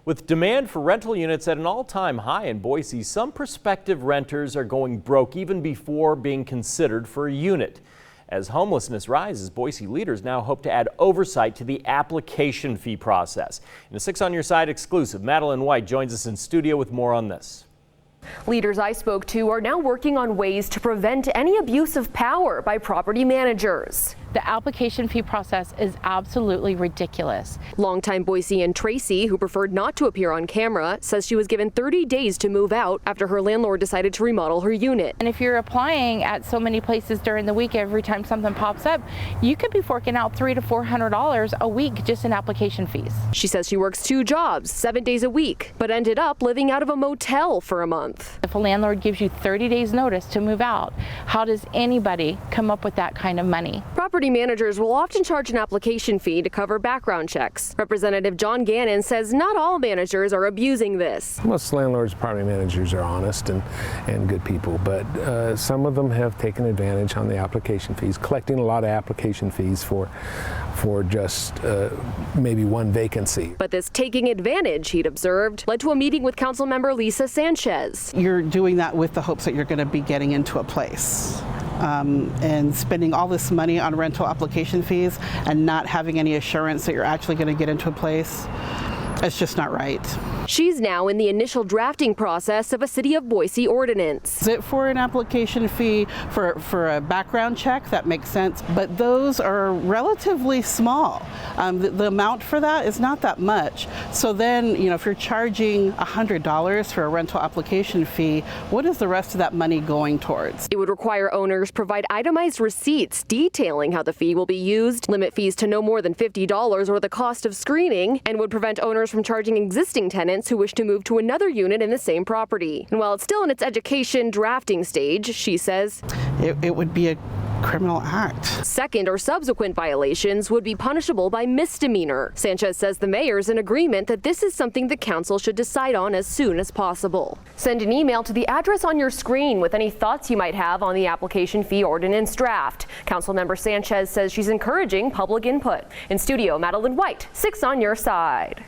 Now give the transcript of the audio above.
With demand for rental units at an all-time high in Boise, some prospective renters are going broke even before being considered for a unit. As homelessness rises, Boise leaders now hope to add oversight to the application fee process. In a 6 on Your Side exclusive, Madeline White joins us in studio with more on this. Leaders I spoke to are now working on ways to prevent any abuse of power by property managers. The application fee process is absolutely ridiculous. Longtime Boisean Tracy, who preferred not to appear on camera, says she was given 30 days to move out after her landlord decided to remodel her unit. And if you're applying at so many places during the week, every time something pops up, you could be forking out $300 to $400 a week just in application fees. She says she works 2 jobs, 7 days a week, but ended up living out of a motel for a month. If a landlord gives you 30 days notice to move out, how does anybody come up with that kind of money? Property managers will often charge an application fee to cover background checks. Representative John Gannon says not all managers are abusing this. Most landlords, property managers are honest and good people, but some of them have taken advantage on the application fees, collecting a lot of application fees for just maybe one vacancy. But this taking advantage, he'd observed, led to a meeting with Councilmember Lisa Sanchez. You're doing that with the hopes that you're going to be getting into a place. And spending all this money on rental application fees and not having any assurance that you're actually going to get into a place, it's just not right. She's now in the initial drafting process of a City of Boise ordinance. Is it for an application fee for a background check? That makes sense, but those are relatively small. The amount for that is not that much. So then, if you're charging $100 for a rental application fee, what is the rest of that money going towards? It would require owners provide itemized receipts detailing how the fee will be used, limit fees to no more than $50 or the cost of screening, and would prevent owners from charging existing tenants who wish to move to another unit in the same property. And while it's still in its education drafting stage, she says it would be a criminal act. Second or subsequent violations would be punishable by misdemeanor. Sanchez says the mayor's in agreement that this is something the council should decide on as soon as possible. Send an email to the address on your screen with any thoughts you might have on the application fee ordinance draft. Councilmember Sanchez says she's encouraging public input. In studio, Madeline White, 6 on Your Side.